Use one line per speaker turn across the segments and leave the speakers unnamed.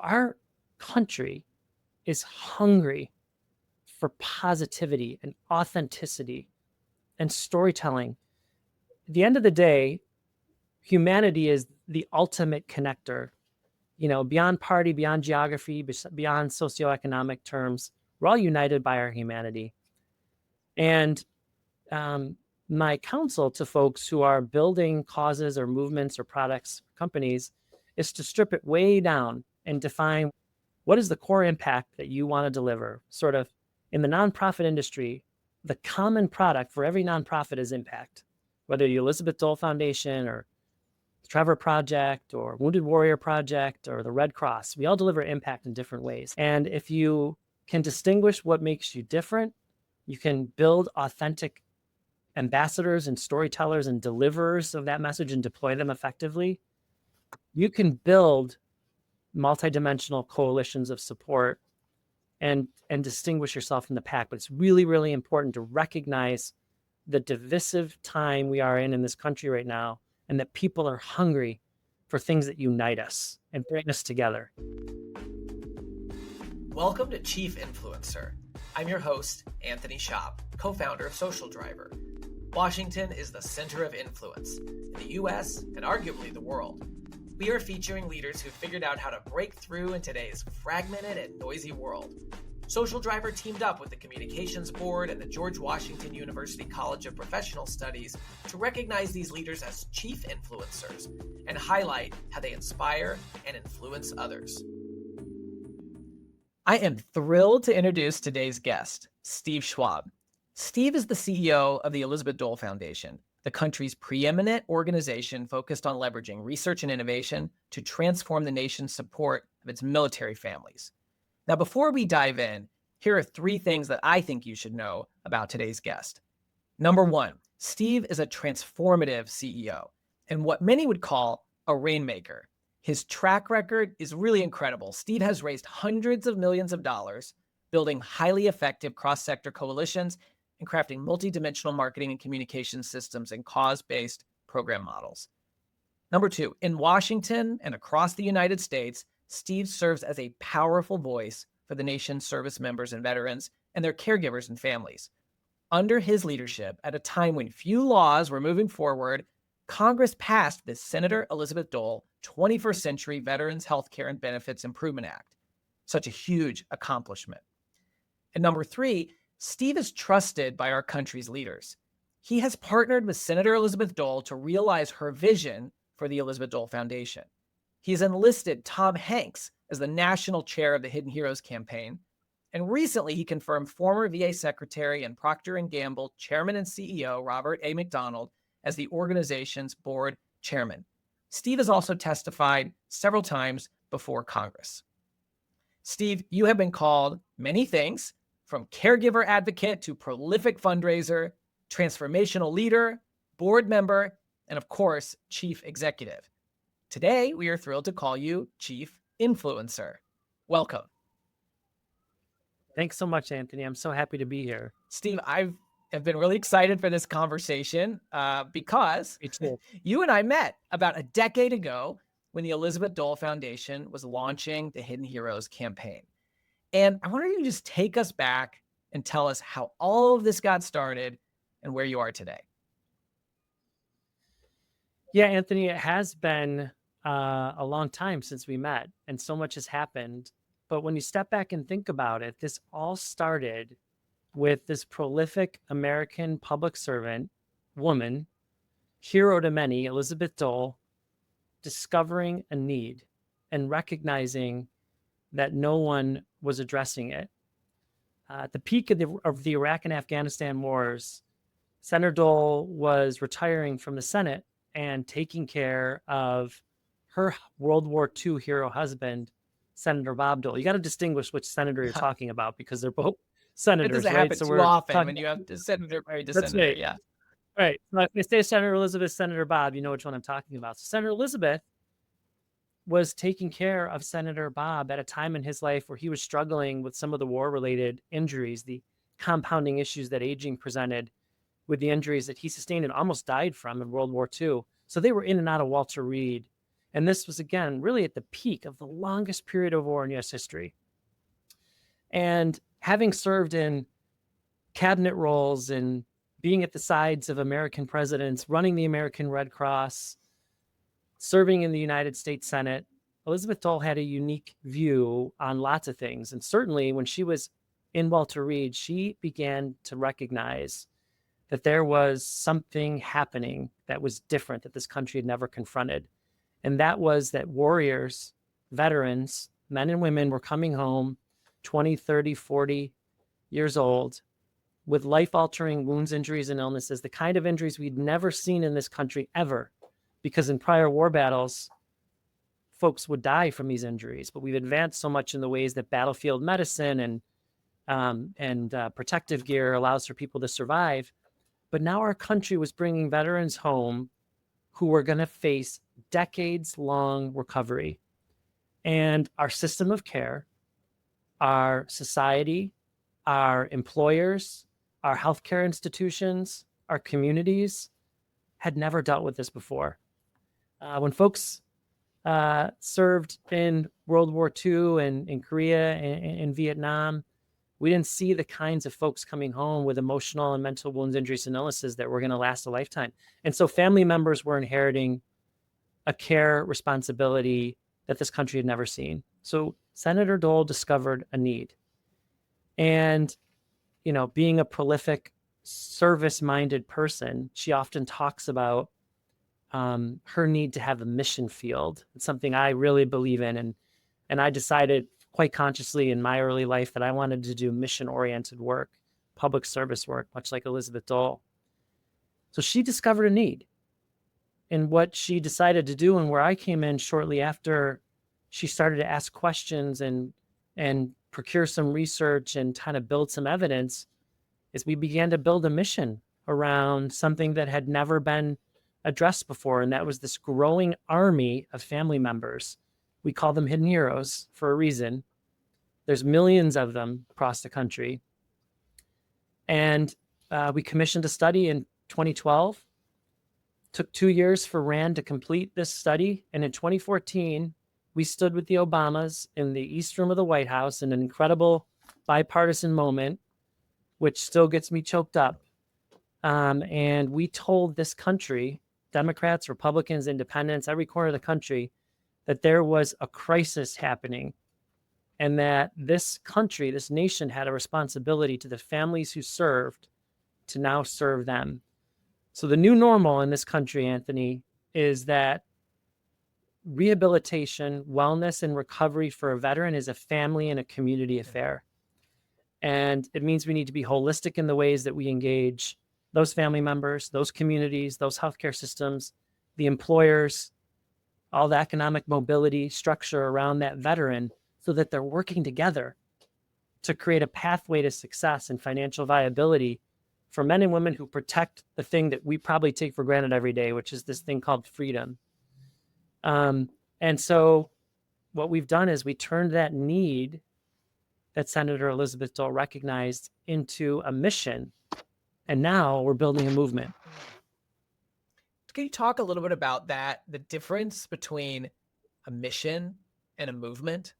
Our country is hungry for positivity and authenticity and storytelling. At the end of the day, humanity is the ultimate connector. Beyond party, beyond geography, beyond socioeconomic terms, we're all united by our humanity. And my counsel to folks who are building causes or movements or products, companies, is to strip it way down and define what is the core impact that you want to deliver. Sort of in the nonprofit industry, the common product for every nonprofit is impact, whether you're Elizabeth Dole Foundation or Trevor Project or Wounded Warrior Project or the Red Cross. We all deliver impact in different ways. And if you can distinguish what makes you different, you can build authentic ambassadors and storytellers and deliverers of that message and deploy them effectively, you can build multidimensional coalitions of support and distinguish yourself from the pack. But it's really, really important to recognize the divisive time we are in this country right now, and that people are hungry for things that unite us and bring us together.
Welcome to Chief Influencer. I'm your host, Anthony Schwab, co-founder of Social Driver. Washington is the center of influence in the US and arguably the world. We are featuring leaders who figured out how to break through in today's fragmented and noisy world. Social Driver teamed up with the Communications Board and the George Washington University College of Professional Studies to recognize these leaders as chief influencers and highlight how they inspire and influence others. I am thrilled to introduce today's guest, Steve Schwab. Steve is the CEO of the Elizabeth Dole Foundation, the country's preeminent organization focused on leveraging research and innovation to transform the nation's support of its military families. Now, before we dive in, here are 3 things that I think you should know about today's guest. Number 1, Steve is a transformative CEO and what many would call a rainmaker. His track record is really incredible. Steve has raised hundreds of millions of dollars, building highly effective cross-sector coalitions and crafting multidimensional marketing and communication systems and cause-based program models. Number 2, in Washington and across the United States, Steve serves as a powerful voice for the nation's service members and veterans and their caregivers and families. Under his leadership, at a time when few laws were moving forward, Congress passed the Senator Elizabeth Dole 21st Century Veterans Healthcare and Benefits Improvement Act. Such a huge accomplishment. And number 3, Steve is trusted by our country's leaders. He has partnered with Senator Elizabeth Dole to realize her vision for the Elizabeth Dole Foundation. He's enlisted Tom Hanks as the national chair of the Hidden Heroes campaign. And recently he confirmed former VA Secretary and Procter & Gamble Chairman and CEO Robert A. McDonald as the organization's board chairman. Steve has also testified several times before Congress. Steve, you have been called many things, from caregiver advocate to prolific fundraiser, transformational leader, board member, and of course, chief executive. Today, we are thrilled to call you Chief Influencer. Welcome.
Thanks so much, Anthony. I'm so happy to be here.
Steve, I have been really excited for this conversation because you and I met about a decade ago when the Elizabeth Dole Foundation was launching the Hidden Heroes campaign. And I wonder if you can just take us back and tell us how all of this got started and where you are today.
Yeah, Anthony, it has been a long time since we met, and so much has happened. But when you step back and think about it, this all started with this prolific American public servant, woman, hero to many, Elizabeth Dole, discovering a need and recognizing that no one was addressing it. At the peak of the Iraq and Afghanistan wars, Senator Dole was retiring from the Senate and taking care of her World War II hero husband, Senator Bob Dole. You got to distinguish which senator you're talking about because they're both senators.
It doesn't happen too often when you have a senator married to senator.
Right. Yeah. Right. If they say Senator Elizabeth, Senator Bob, you know which one I'm talking about. So Senator Elizabeth was taking care of Senator Bob at a time in his life where he was struggling with some of the war-related injuries, the compounding issues that aging presented with the injuries that he sustained and almost died from in World War II. So they were in and out of Walter Reed. And this was, again, really at the peak of the longest period of war in U.S. history. And having served in cabinet roles and being at the sides of American presidents, running the American Red Cross, serving in the United States Senate, Elizabeth Dole had a unique view on lots of things. And certainly when she was in Walter Reed, she began to recognize that there was something happening that was different, that this country had never confronted. And that was that warriors, veterans, men and women were coming home 20, 30, 40 years old with life-altering wounds, injuries, and illnesses, the kind of injuries we'd never seen in this country ever, because in prior war battles, folks would die from these injuries. But we've advanced so much in the ways that battlefield medicine and protective gear allows for people to survive. But now our country was bringing veterans home who were going to face decades-long recovery. And our system of care, our society, our employers, our healthcare institutions, our communities had never dealt with this before. When folks served in World War II and in Korea and Vietnam, we didn't see the kinds of folks coming home with emotional and mental wounds, injuries, and illnesses that were going to last a lifetime. And so family members were inheriting a care responsibility that this country had never seen. So Senator Dole discovered a need. And, you know, being a prolific, service-minded person, she often talks about her need to have a mission field. It's something I really believe in. And I decided quite consciously in my early life that I wanted to do mission-oriented work, public service work, much like Elizabeth Dole. So she discovered a need. And what she decided to do, and where I came in shortly after, she started to ask questions and procure some research and kind of build some evidence, is we began to build a mission around something that had never been addressed before. And that was this growing army of family members. We call them hidden heroes for a reason. There's millions of them across the country. And we commissioned a study in 2012. Took 2 years for RAND to complete this study. And in 2014, we stood with the Obamas in the East Room of the White House in an incredible bipartisan moment, which still gets me choked up. And we told this country, Democrats, Republicans, independents, every corner of the country, that there was a crisis happening and that this country, this nation, had a responsibility to the families who served to now serve them. So the new normal in this country, Anthony, is that rehabilitation, wellness, and recovery for a veteran is a family and a community affair. And it means we need to be holistic in the ways that we engage those family members, those communities, those healthcare systems, the employers, all the economic mobility structure around that veteran, so that they're working together to create a pathway to success and financial viability for men and women who protect the thing that we probably take for granted every day, which is this thing called freedom. And so what we've done is we turned that need that Senator Elizabeth Dole recognized into a mission. And now we're building a movement.
Can you talk a little bit about that, the difference between a mission and a movement?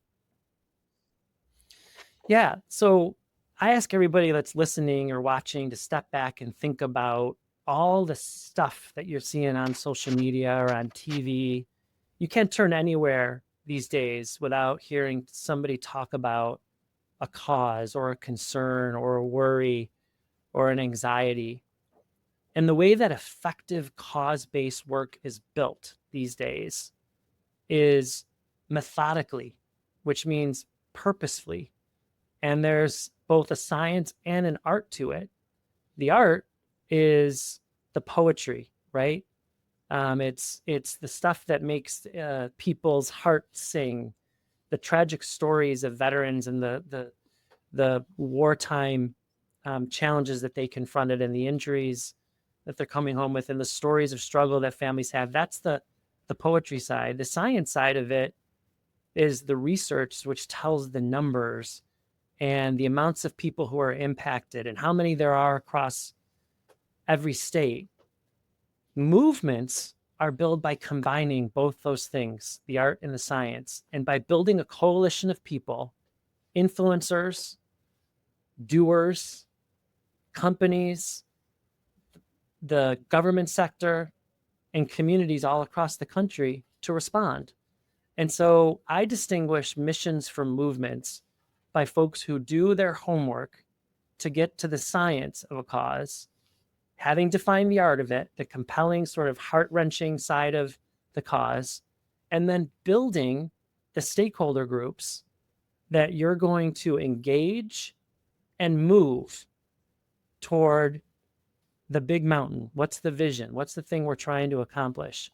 Yeah. So I ask everybody that's listening or watching to step back and think about all the stuff that you're seeing on social media or on TV. You can't turn anywhere these days without hearing somebody talk about a cause or a concern or a worry or an anxiety. And the way that effective cause-based work is built these days is methodically, which means purposefully. And there's both a science and an art to it. The art is the poetry, right? It's the stuff that makes people's hearts sing, the tragic stories of veterans and the wartime challenges that they confronted and the injuries that they're coming home with and the stories of struggle that families have. That's the poetry side. The science side of it is the research, which tells the numbers and the amounts of people who are impacted and how many there are across every state. Movements are built by combining both those things, the art and the science, and by building a coalition of people, influencers, doers, companies, the government sector, and communities all across the country to respond. And so I distinguish missions from movements by folks who do their homework to get to the science of a cause, having defined the art of it, the compelling, sort of heart-wrenching side of the cause, and then building the stakeholder groups that you're going to engage and move toward the big mountain. What's the vision? What's the thing we're trying to accomplish?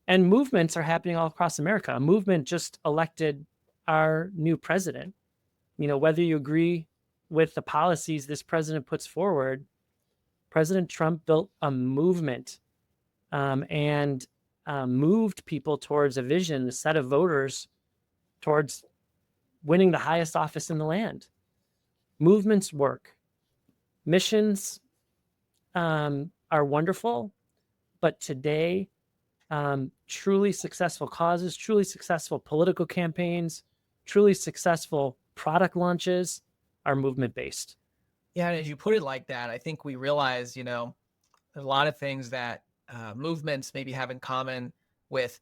And movements are happening all across America. A movement just elected our new president. Whether you agree with the policies this president puts forward, President Trump built a movement and moved people towards a vision, a set of voters towards winning the highest office in the land. Movements work. Missions are wonderful, but today, truly successful causes, truly successful political campaigns, truly successful product launches are movement-based.
Yeah, and as you put it like that, I think we realize, there's a lot of things that movements maybe have in common with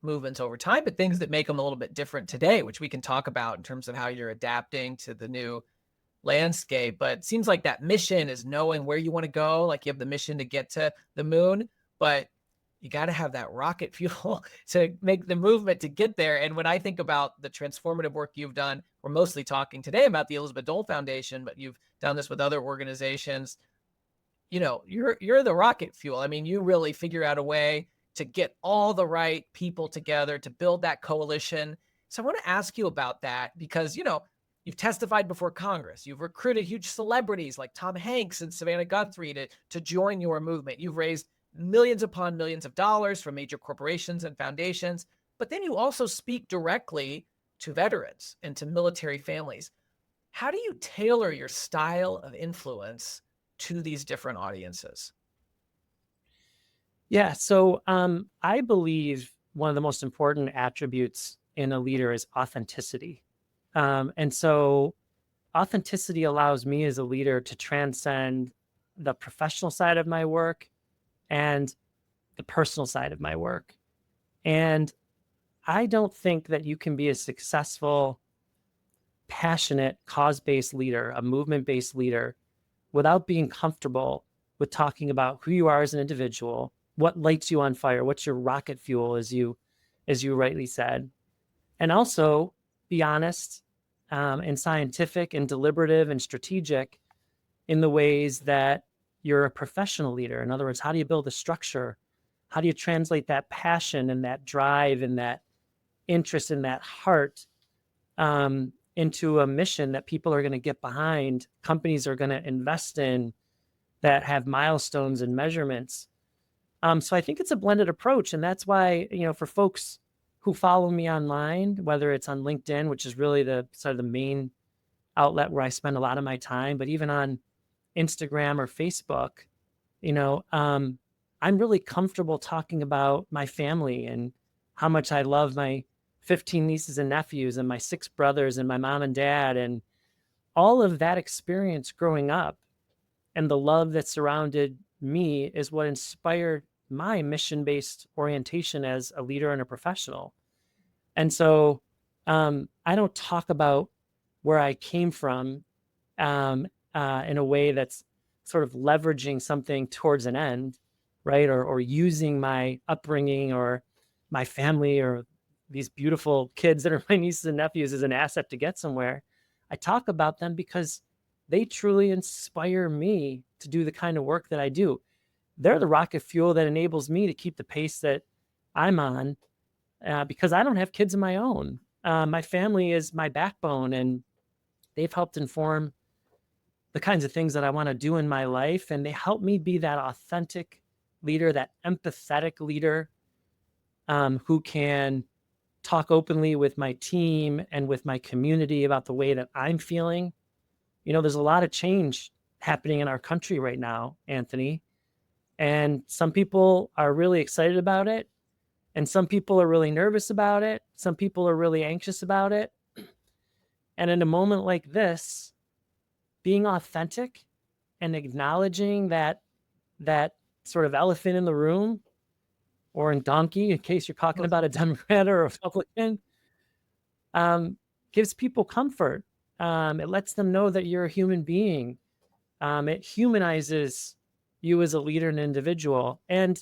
movements over time, but things that make them a little bit different today, which we can talk about in terms of how you're adapting to the new landscape. But it seems like that mission is knowing where you want to go. Like you have the mission to get to the moon, but you got to have that rocket fuel to make the movement to get there. And when I think about the transformative work you've done, we're mostly talking today about the Elizabeth Dole Foundation, but you've done this with other organizations. You're the rocket fuel. I mean, you really figure out a way to get all the right people together to build that coalition. So I want to ask you about that because, you've testified before Congress. You've recruited huge celebrities like Tom Hanks and Savannah Guthrie to join your movement. You've raised millions upon millions of dollars from major corporations and foundations. But then you also speak directly to veterans and to military families. How do you tailor your style of influence to these different audiences?
Yeah, so I believe one of the most important attributes in a leader is authenticity. And so authenticity allows me as a leader to transcend the professional side of my work and the personal side of my work. And I don't think that you can be a successful, passionate, cause-based leader, a movement-based leader, without being comfortable with talking about who you are as an individual, what lights you on fire, what's your rocket fuel, as you rightly said, and also be honest and scientific and deliberative and strategic in the ways that you're a professional leader. In other words, how do you build a structure? How do you translate that passion and that drive and that interest and that heart into a mission that people are going to get behind, companies are going to invest in, that have milestones and measurements? So I think it's a blended approach. And that's why, for folks who follow me online, whether it's on LinkedIn, which is really the sort of the main outlet where I spend a lot of my time, but even on Instagram or Facebook, I'm really comfortable talking about my family and how much I love my 15 nieces and nephews and my 6 brothers and my mom and dad and all of that experience growing up, and the love that surrounded me is what inspired my mission-based orientation as a leader and a professional. And so I don't talk about where I came from in a way that's sort of leveraging something towards an end, right? Or using my upbringing or my family or these beautiful kids that are my nieces and nephews as an asset to get somewhere. I talk about them because they truly inspire me to do the kind of work that I do. They're the rocket fuel that enables me to keep the pace that I'm on because I don't have kids of my own. My family is my backbone, and they've helped inform the kinds of things that I want to do in my life. And they help me be that authentic leader, that empathetic leader who can talk openly with my team and with my community about the way that I'm feeling. There's a lot of change happening in our country right now, Anthony. And some people are really excited about it. And some people are really nervous about it. Some people are really anxious about it. And in a moment like this, being authentic and acknowledging that sort of elephant in the room, or in donkey, in case you're talking about a Democrat or a Republican, gives people comfort. It lets them know that you're a human being. It humanizes you as a leader and individual. And,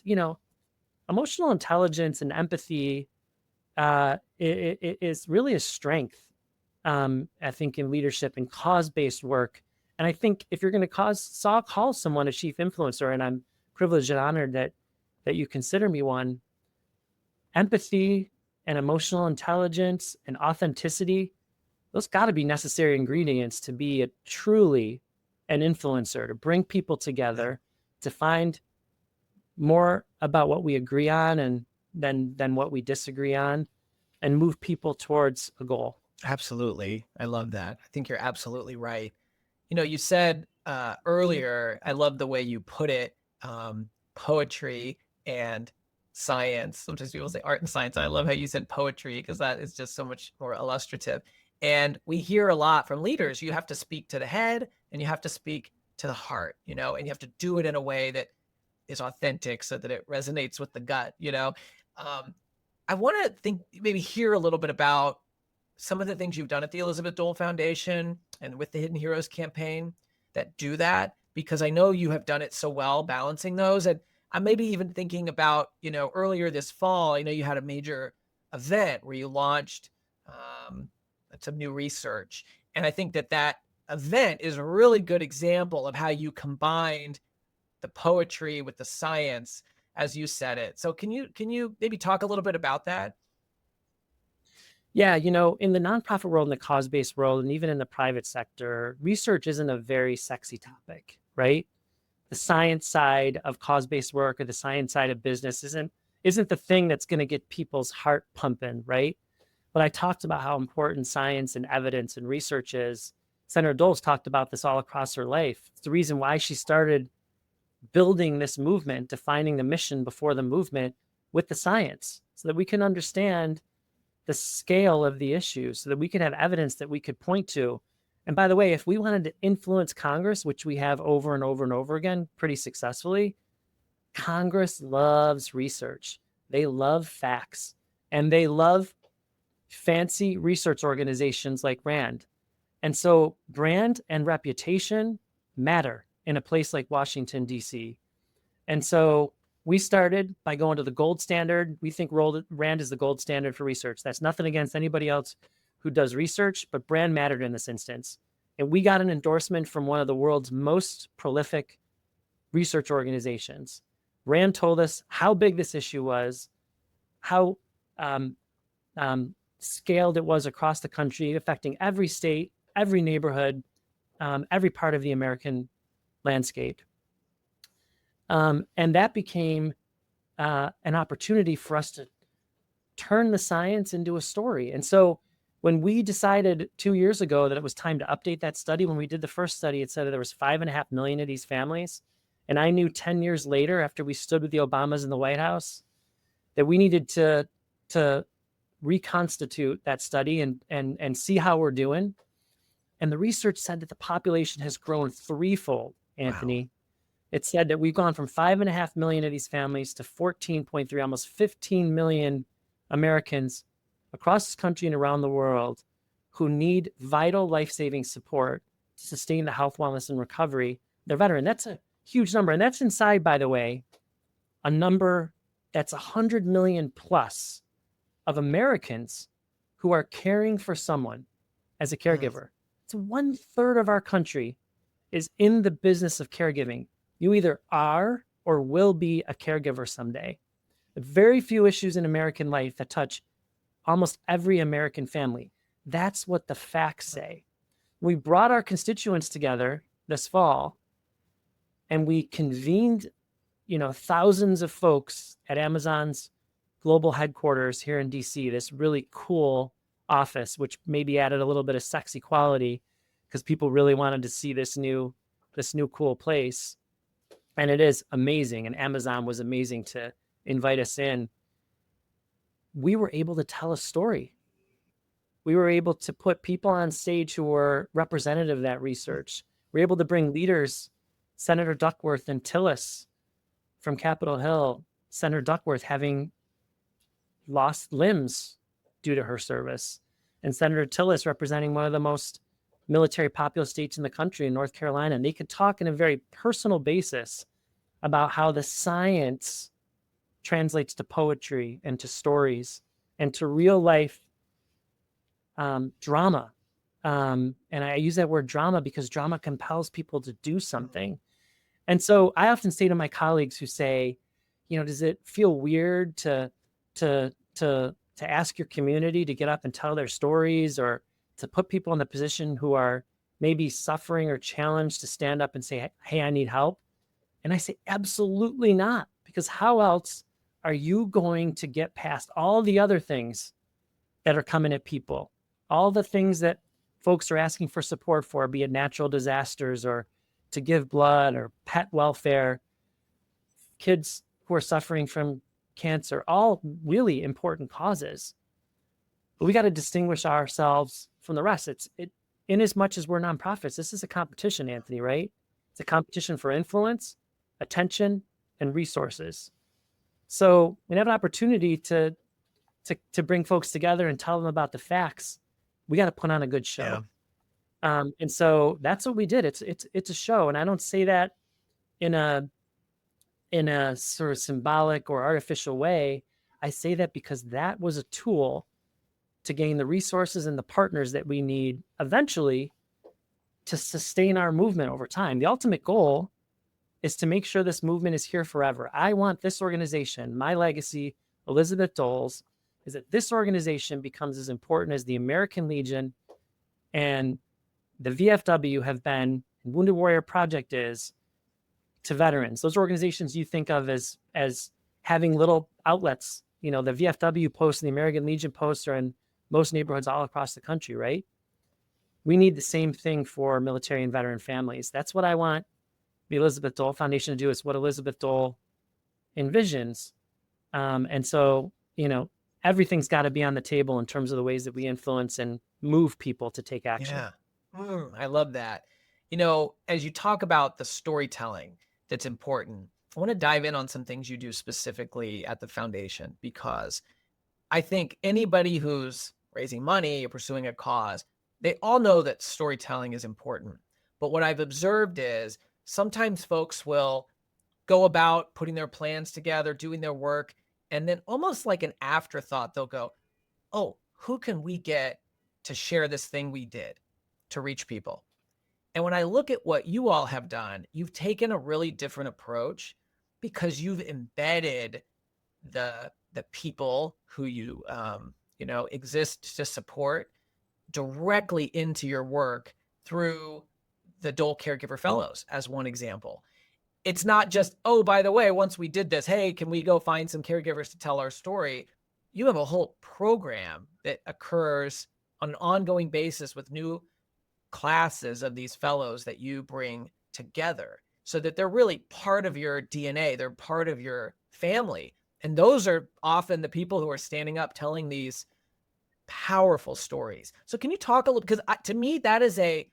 emotional intelligence and empathy it is really a strength, I think, in leadership and cause-based work. And I think if you're going to call someone a chief influencer, and I'm privileged and honored that you consider me one, empathy and emotional intelligence and authenticity, those got to be necessary ingredients to be truly an influencer, to bring people together, to find more about what we agree on and than what we disagree on, and move people towards a goal.
Absolutely. I love that. I think you're absolutely right. You said earlier, I love the way you put it, poetry and science. Sometimes people say art and science. I love how you said poetry, because that is just so much more illustrative. And we hear a lot from leaders. You have to speak to the head and you have to speak to the heart, and you have to do it in a way that is authentic so that it resonates with the gut. I want to maybe hear a little bit about some of the things you've done at the Elizabeth Dole Foundation and with the Hidden Heroes campaign that do that, because I know you have done it so well balancing those. And I'm maybe even thinking about, earlier this fall, I know you had a major event where you launched some new research. And I think that event is a really good example of how you combined the poetry with the science, as you said it. So can you maybe talk a little bit about that?
Yeah, in the nonprofit world, in the cause-based world, and even in the private sector, research isn't a very sexy topic, right? The science side of cause-based work or the science side of business isn't the thing that's going to get people's heart pumping, right? But I talked about how important science and evidence and research is. Senator Dole's talked about this all across her life. It's the reason why she started building this movement, defining the mission before the movement with the science, so that we can understand the scale of the issue, so that we can have evidence that we could point to. And by the way, if we wanted to influence Congress, which we have over and over and over again pretty successfully, Congress loves research. They love facts, and they love fancy research organizations like RAND. And so brand and reputation matter in a place like Washington, D.C. And so we started by going to the gold standard. We think RAND is the gold standard for research. That's nothing against anybody else who does research, but brand mattered in this instance. And we got an endorsement from one of the world's most prolific research organizations. RAND told us how big this issue was, how scaled it was across the country, affecting every state, every neighborhood, every part of the American landscape. And that became an opportunity for us to turn the science into a story. And so when we decided 2 years ago that it was time to update that study, when we did the first study, it said that there was 5.5 million of these families. And I knew 10 years later, after we stood with the Obamas in the White House, that we needed to reconstitute that study and see how we're doing. And the research said that the population has grown threefold, Anthony. Wow. It said that we've gone from 5.5 million of these families to 14.3, almost 15 million Americans across this country and around the world who need vital life-saving support to sustain the health, wellness, and recovery of their veteran. That's a huge number. And that's inside, by the way, a number that's 100 million plus of Americans who are caring for someone as a caregiver. It's 1/3 of our country is in the business of caregiving. You either are or will be a caregiver someday. Very few issues in American life that touch almost every American family. That's what the facts say. We brought our constituents together this fall, and we convened, thousands of folks at Amazon's global headquarters here in DC, this really cool office, which maybe added a little bit of sexy quality because people really wanted to see this new cool place. And it is amazing. And Amazon was amazing to invite us in. We were able to tell a story. We were able to put people on stage who were representative of that research. We were able to bring leaders, Senator Duckworth and Tillis from Capitol Hill, Senator Duckworth having lost limbs due to her service, and Senator Tillis representing one of the most military populous states in the country in North Carolina. And they could talk in a very personal basis about how the science translates to poetry and to stories and to real life drama. And I use that word drama because drama compels people to do something. And so I often say to my colleagues who say, does it feel weird to ask your community to get up and tell their stories, or to put people in the position who are maybe suffering or challenged to stand up and say, hey, I need help? And I say, absolutely not, because how else are you going to get past all the other things that are coming at people, all the things that folks are asking for support for, be it natural disasters or to give blood or pet welfare, kids who are suffering from cancer, all really important causes. But we got to distinguish ourselves from the rest. In as much as we're nonprofits, this is a competition, Anthony, right? It's a competition for influence, attention, and resources. So we have an opportunity to bring folks together and tell them about the facts. We got to put on a good show.
Yeah.
And so that's what we did. It's a show. And I don't say that in a sort of symbolic or artificial way. I say that because that was a tool to gain the resources and the partners that we need eventually to sustain our movement over time. The ultimate goal is to make sure this movement is here forever. I want this organization, my legacy, Elizabeth Dole's, is that this organization becomes as important as the American Legion and the VFW have been, and Wounded Warrior Project is, to veterans. Those organizations you think of as having little outlets. The VFW posts and the American Legion posts are in most neighborhoods all across the country, right? We need the same thing for military and veteran families. That's what I want the Elizabeth Dole Foundation to do. It's what Elizabeth Dole envisions. And so, everything's got to be on the table in terms of the ways that we influence and move people to take action.
Yeah. I love that. As you talk about the storytelling that's important, I want to dive in on some things you do specifically at the foundation, because I think anybody who's raising money or pursuing a cause, they all know that storytelling is important. But what I've observed is sometimes folks will go about putting their plans together, doing their work, and then almost like an afterthought, they'll go, oh, who can we get to share this thing we did to reach people? And when I look at what you all have done, you've taken a really different approach, because you've embedded the people who you exist to support directly into your work through the Dole Caregiver Fellows, as one example. It's not just, oh, by the way, once we did this, hey, can we go find some caregivers to tell our story? You have a whole program that occurs on an ongoing basis with new classes of these fellows that you bring together, so that they're really part of your DNA. They're part of your family. And those are often the people who are standing up telling these powerful stories. So can you talk a little, because to me, that is a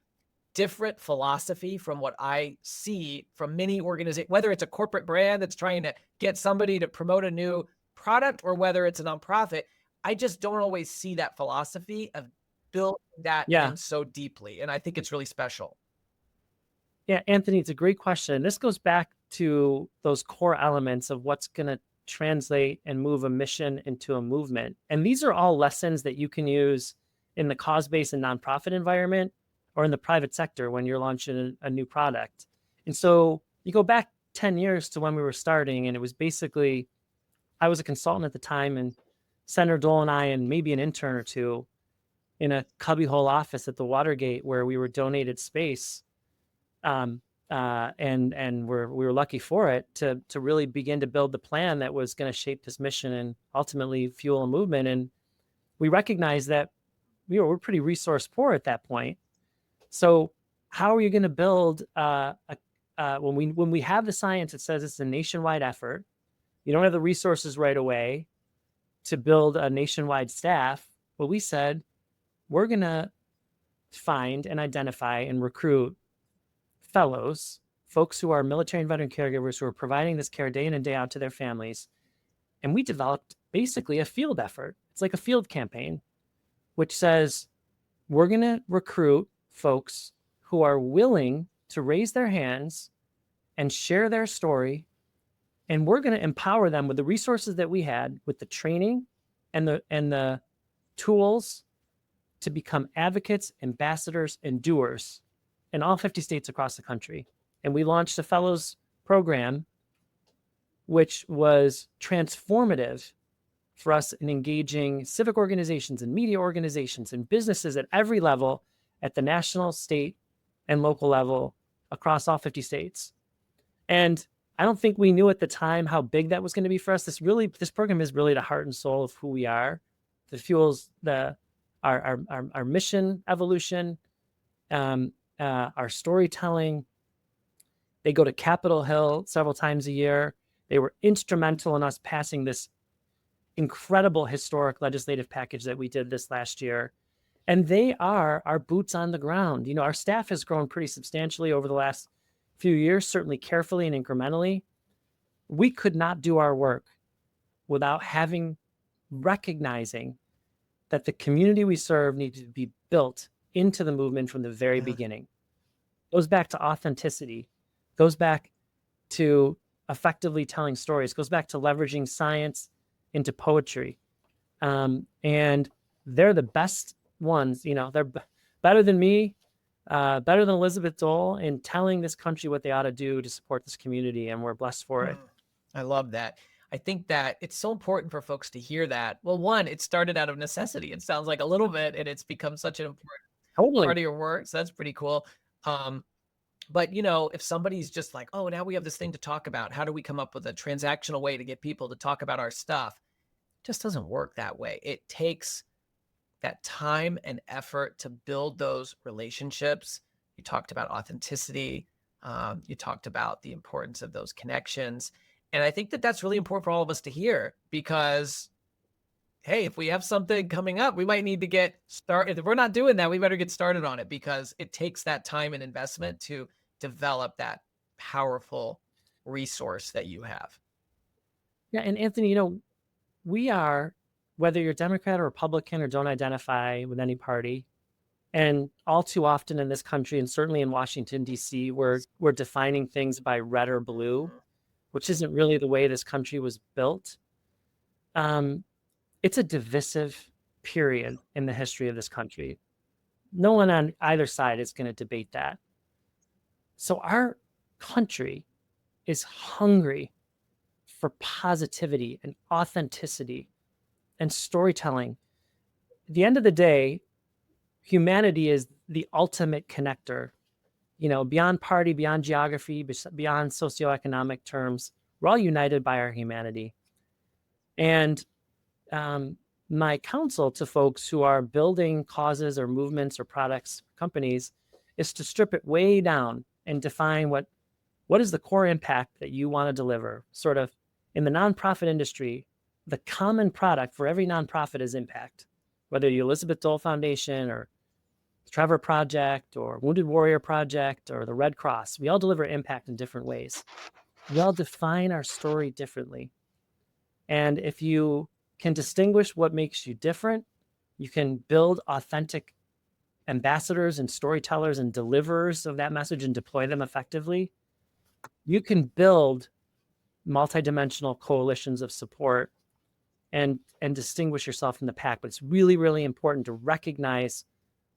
different philosophy from what I see from many organizations, whether it's a corporate brand that's trying to get somebody to promote a new product, or whether it's a nonprofit. I just don't always see that philosophy of building that in so deeply. And I think it's really special.
Yeah, Anthony, it's a great question. This goes back to those core elements of what's going to translate and move a mission into a movement. And these are all lessons that you can use in the cause-based and nonprofit environment, or in the private sector when you're launching a new product. And so you go back 10 years to when we were starting, and it was basically, I was a consultant at the time, and Senator Dole and I, and maybe an intern or two, in a cubbyhole office at the Watergate where we were donated space. And we were lucky for it to really begin to build the plan that was going to shape this mission and ultimately fuel a movement. And we recognized that we're pretty resource poor at that point. So how are you going to build a when we have the science, it says it's a nationwide effort. You don't have the resources right away to build a nationwide staff. Well, we said we're going to find and identify and recruit fellows, folks who are military and veteran caregivers who are providing this care day in and day out to their families. And we developed basically a field effort. It's like a field campaign, which says we're going to recruit folks who are willing to raise their hands and share their story. And we're going to empower them with the resources that we had, with the training and the tools to become advocates, ambassadors, and doers in all 50 states across the country. And we launched a fellows program, which was transformative for us in engaging civic organizations and media organizations and businesses at every level, at the national, state, and local level across all 50 states. And I don't think we knew at the time how big that was going to be for us. This program is really the heart and soul of who we are. That fuels our mission evolution, our storytelling. They go to Capitol Hill several times a year. They were instrumental in us passing this incredible historic legislative package that we did this last year. And they are our boots on the ground. Our staff has grown pretty substantially over the last few years, certainly carefully and incrementally. We could not do our work without recognizing that the community we serve needed to be built into the movement from the very beginning. Goes back to authenticity, goes back to effectively telling stories, goes back to leveraging science into poetry. And they're the best ones. They're better than me, better than Elizabeth Dole in telling this country what they ought to do to support this community. And we're blessed for it.
I love that. I think that it's so important for folks to hear that. Well, one, it started out of necessity. It sounds like a little bit, and it's become such an important part of your work. So that's pretty cool. But if somebody's just like, oh, now we have this thing to talk about, how do we come up with a transactional way to get people to talk about our stuff? It just doesn't work that way. It takes that time and effort to build those relationships. You talked about authenticity. You talked about the importance of those connections. And I think that that's really important for all of us to hear, because, hey, if we have something coming up, we might need to get started. If we're not doing that, we better get started on it, because it takes that time and investment to develop that powerful resource that you have.
Yeah. And Anthony, we are, whether you're Democrat or Republican or don't identify with any party, and all too often in this country, and certainly in Washington, D.C., we're defining things by red or blue, which isn't really the way this country was built. It's a divisive period in the history of this country. No one on either side is going to debate that. So our country is hungry for positivity and authenticity and storytelling. At the end of the day, humanity is the ultimate connector. Beyond party, beyond geography, beyond socioeconomic terms, we're all united by our humanity. And my counsel to folks who are building causes or movements or products, companies, is to strip it way down and define what is the core impact that you want to deliver. Sort of in the nonprofit industry, the common product for every nonprofit is impact. Whether you're Elizabeth Dole Foundation or the Trevor Project or Wounded Warrior Project or the Red Cross, we all deliver impact in different ways. We all define our story differently. And if you can distinguish what makes you different, you can build authentic ambassadors and storytellers and deliverers of that message and deploy them effectively. You can build multidimensional coalitions of support and distinguish yourself from the pack. But it's really, really important to recognize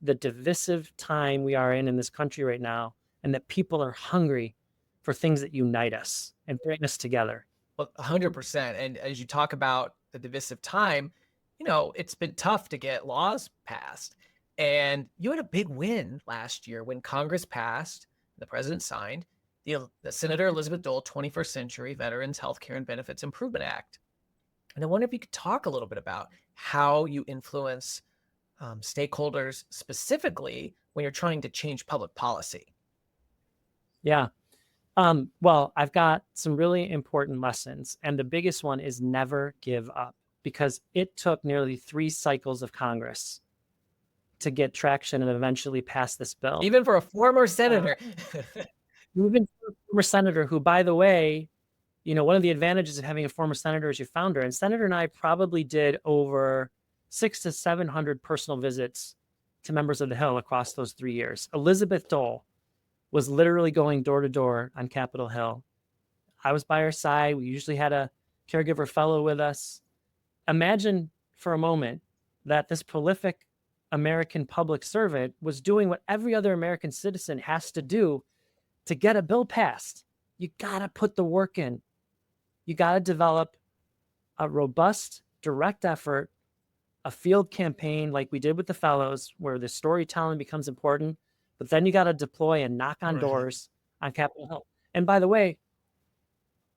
the divisive time we are in this country right now, and that people are hungry for things that unite us and bring us together.
Well, 100%. And as you talk about the divisive time, it's been tough to get laws passed. And you had a big win last year when Congress passed, the president signed, the Senator Elizabeth Dole 21st Century Veterans Healthcare and Benefits Improvement Act. And I wonder if you could talk a little bit about how you influence stakeholders specifically when you're trying to change public policy.
Yeah. Well, I've got some really important lessons, and the biggest one is never give up, because it took nearly 3 cycles of Congress to get traction and eventually pass this bill.
Even for a former senator.
Even for a former senator who, by the way, one of the advantages of having a former senator as your founder, and Senator and I probably did over 600 to 700 personal visits to members of the Hill across those 3 years. Elizabeth Dole was literally going door to door on Capitol Hill. I was by her side. We usually had a caregiver fellow with us. Imagine for a moment that this prolific American public servant was doing what every other American citizen has to do to get a bill passed. You got to put the work in. You got to develop a robust, direct effort, a field campaign like we did with the fellows, where the storytelling becomes important. But then you got to deploy and knock on doors on Capitol Hill. And by the way,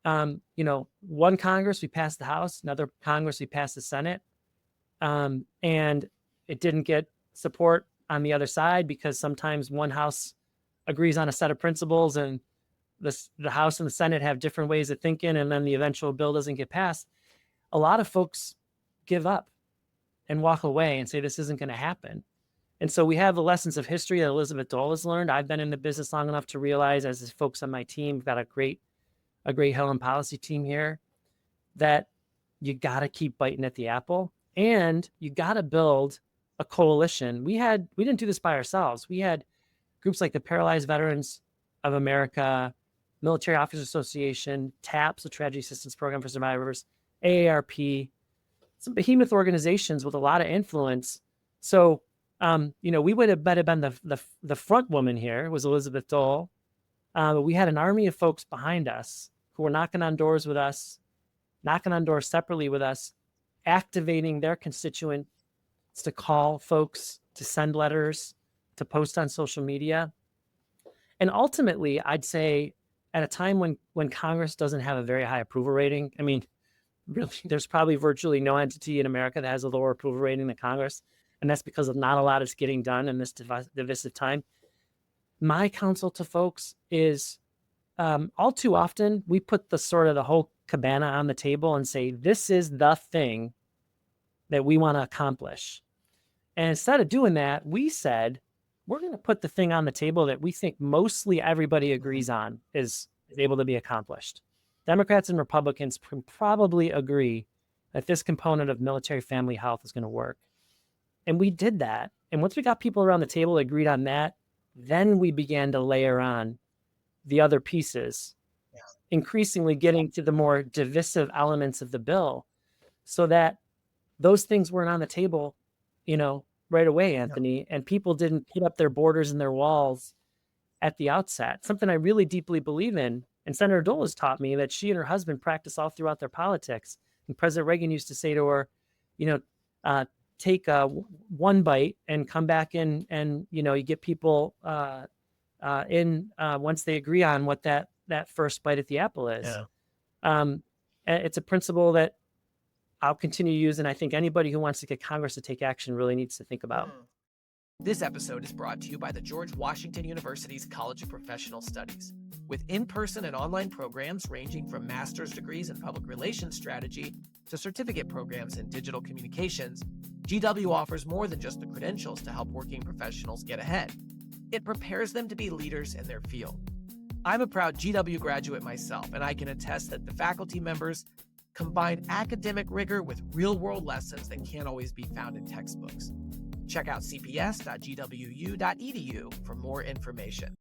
one Congress, we passed the House, another Congress, we passed the Senate. And it didn't get support on the other side, because sometimes one House agrees on a set of principles and the House and the Senate have different ways of thinking, and then the eventual bill doesn't get passed. A lot of folks give up and walk away and say this isn't going to happen. And so we have the lessons of history that Elizabeth Dole has learned. I've been in the business long enough to realize, as the folks on my team, we've got a great Hill and policy team here, that you got to keep biting at the apple, and you got to build a coalition. We didn't do this by ourselves. We had groups like the Paralyzed Veterans of America, Military Officers Association, TAPS, the Tragedy Assistance Program for Survivors, AARP, some behemoth organizations with a lot of influence. So, we would have better been the front woman here was Elizabeth Dole. But we had an army of folks behind us who were knocking on doors with us, knocking on doors separately with us, activating their constituents to call folks, to send letters, to post on social media. And ultimately, I'd say at a time when Congress doesn't have a very high approval rating, I mean, really, there's probably virtually no entity in America that has a lower approval rating than Congress. And that's because of not a lot is getting done in this divisive time. My counsel to folks is, all too often, we put the whole cabana on the table and say, this is the thing that we want to accomplish. And instead of doing that, we said, we're going to put the thing on the table that we think mostly everybody agrees on is able to be accomplished. Democrats and Republicans can probably agree that this component of military family health is going to work. And we did that. And once we got people around the table that agreed on that, then we began to layer on the other pieces, increasingly getting to the more divisive elements of the bill, so that those things weren't on the table, right away, Anthony, and people didn't put up their borders and their walls at the outset. Something I really deeply believe in. And Senator Dole has taught me that she and her husband practice all throughout their politics. And President Reagan used to say to her, take one bite and come back in, and you get people in once they agree on what that first bite at the apple is. It's a principle that I'll continue to use, and I think anybody who wants to get Congress to take action really needs to think about.
This episode is brought to you by the George Washington University's College of Professional Studies. With in-person and online programs ranging from master's degrees in public relations strategy to certificate programs in digital communications, GW offers more than just the credentials to help working professionals get ahead. It prepares them to be leaders in their field. I'm a proud GW graduate myself, and I can attest that the faculty members combine academic rigor with real-world lessons that can't always be found in textbooks. Check out cps.gwu.edu for more information.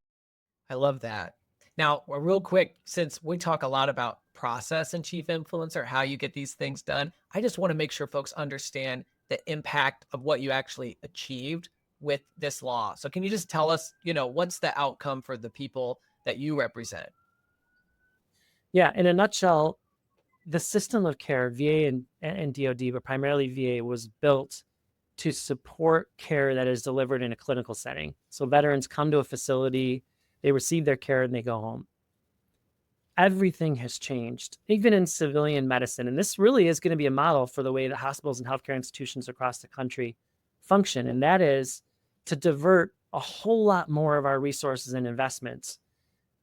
I love that. Now, real quick, since we talk a lot about process and chief influencer, how you get these things done, I just want to make sure folks understand the impact of what you actually achieved with this law. So can you just tell us, what's the outcome for the people that you represent?
Yeah, in a nutshell, the system of care, VA and DOD, but primarily VA, was built to support care that is delivered in a clinical setting. So veterans come to a facility, they receive their care, and they go home. Everything has changed, even in civilian medicine. And this really is going to be a model for the way that hospitals and healthcare institutions across the country function. And that is to divert a whole lot more of our resources and investments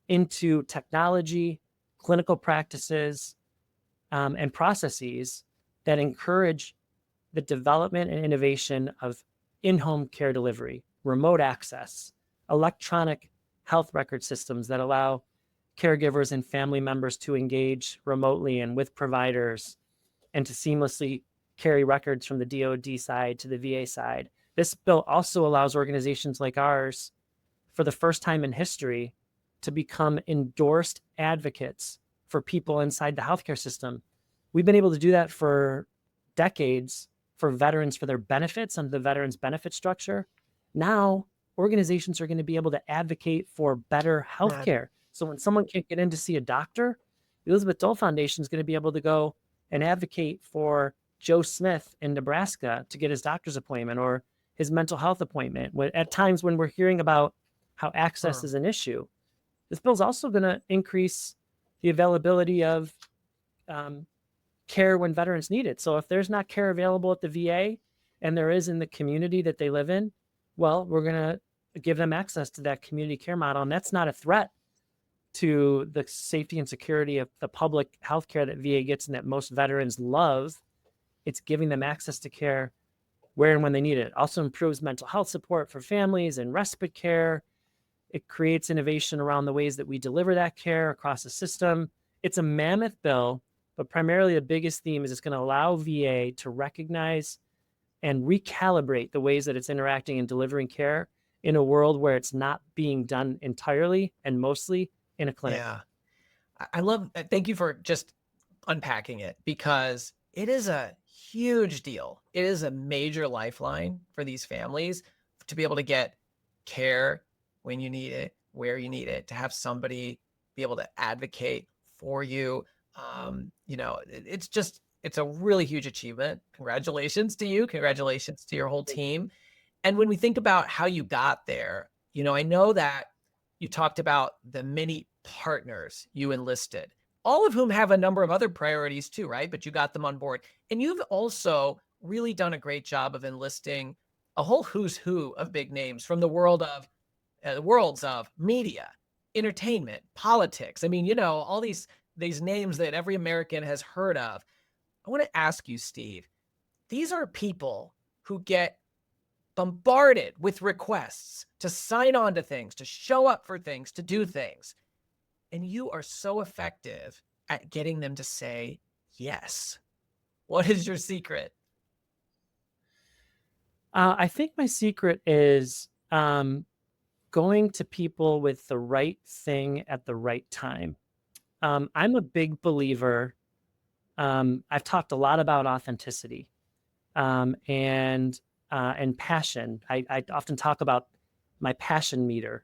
into technology, clinical practices, and processes that encourage the development and innovation of in-home care delivery, remote access, electronic health record systems that allow caregivers and family members to engage remotely and with providers and to seamlessly carry records from the DoD side to the VA side. This bill also allows organizations like ours, for the first time in history, to become endorsed advocates for people inside the healthcare system. We've been able to do that for decades for veterans for their benefits under the veterans benefit structure. Now, organizations are going to be able to advocate for better healthcare. So when someone can't get in to see a doctor, the Elizabeth Dole Foundation is going to be able to go and advocate for Joe Smith in Nebraska to get his doctor's appointment or his mental health appointment. At times when we're hearing about how access is an issue, this bill is also going to increase the availability of care when veterans need it. So if there's not care available at the VA and there is in the community that they live in, well, we're going to give them access to that community care model. And that's not a threat to the safety and security of the public health care that VA gets and that most veterans love. It's giving them access to care where and when they need it. It also improves mental health support for families and respite care. It creates innovation around the ways that we deliver that care across the system. It's a mammoth bill, but primarily the biggest theme is it's going to allow VA to recognize and recalibrate the ways that it's interacting and delivering care in a world where it's not being done entirely and mostly in a clinic.
Yeah. I love, thank you for just unpacking it, because it is a huge deal. It is a major lifeline for these families to be able to get care when you need it, where you need it, to have somebody be able to advocate for you. It's a really huge achievement. Congratulations to you. Congratulations to your whole team. And when we think about how you got there, I know that you talked about the many partners you enlisted, all of whom have a number of other priorities too, right? But you got them on board. And you've also really done a great job of enlisting a whole who's who of big names from the worlds of media, entertainment, politics. I mean, all these names that every American has heard of. I want to ask you, Steve, these are people who get bombarded with requests to sign on to things, to show up for things, to do things. And you are so effective at getting them to say yes. What is your secret?
I think my secret is going to people with the right thing at the right time. I'm a big believer. I've talked a lot about authenticity and passion. I often talk about my passion meter.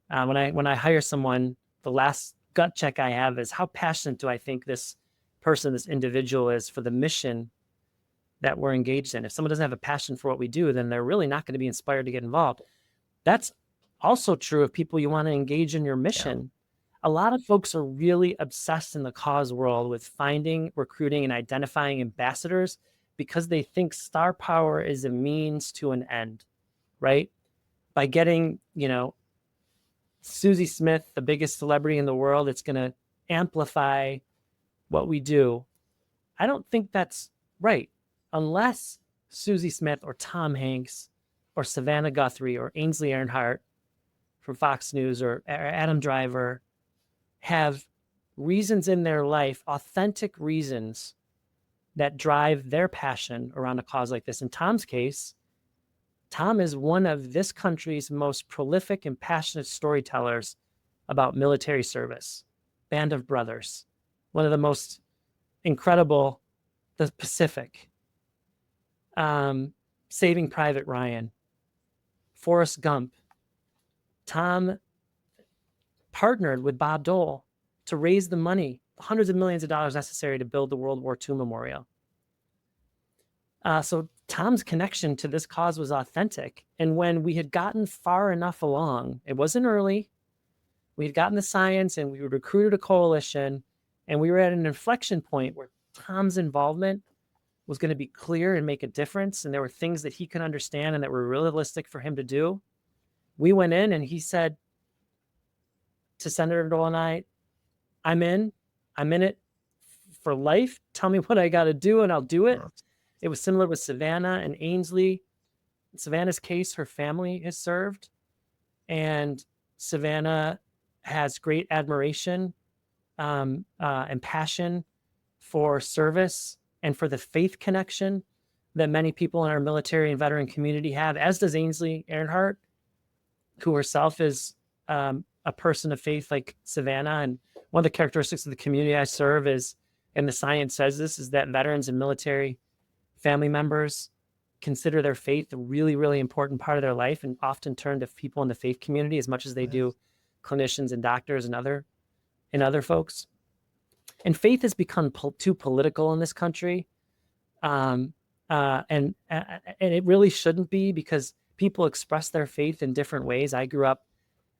When I hire someone, the last gut check I have is how passionate do I think this person, this individual is for the mission that we're engaged in. If someone doesn't have a passion for what we do, then they're really not going to be inspired to get involved. That's also true of people you want to engage in your mission. Yeah. A lot of folks are really obsessed in the cause world with finding, recruiting, and identifying ambassadors because they think star power is a means to an end, right? By getting, Susie Smith, the biggest celebrity in the world, it's going to amplify what we do. I don't think that's right. Unless Susie Smith or Tom Hanks or Savannah Guthrie or Ainsley Earnhardt from Fox News or Adam Driver have reasons in their life, authentic reasons that drive their passion around a cause like this. In Tom's case, Tom is one of this country's most prolific and passionate storytellers about military service. Band of Brothers, one of the most incredible, the Pacific, Saving Private Ryan, Forrest Gump. Tom partnered with Bob Dole to raise the money, hundreds of millions of dollars necessary to build the World War II memorial. So Tom's connection to this cause was authentic. And when we had gotten far enough along, it wasn't early, we had gotten the science and we recruited a coalition, and we were at an inflection point where Tom's involvement was going to be clear and make a difference. And there were things that he could understand and that were realistic for him to do. We went in and he said, to Senator Dole and I'm in it for life. Tell me what I got to do and I'll do it. It was similar with Savannah and Ainsley. In Savannah's case, her family is served, and Savannah has great admiration and passion for service and for the faith connection that many people in our military and veteran community have, as does Ainsley Earnhardt, who herself is a person of faith like Savannah. And one of the characteristics of the community I serve is, and the science says this, is that veterans and military family members consider their faith a really, really important part of their life and often turn to people in the faith community as much as they do clinicians and doctors and other folks. And faith has become too political in this country. And it really shouldn't be, because people express their faith in different ways. I grew up,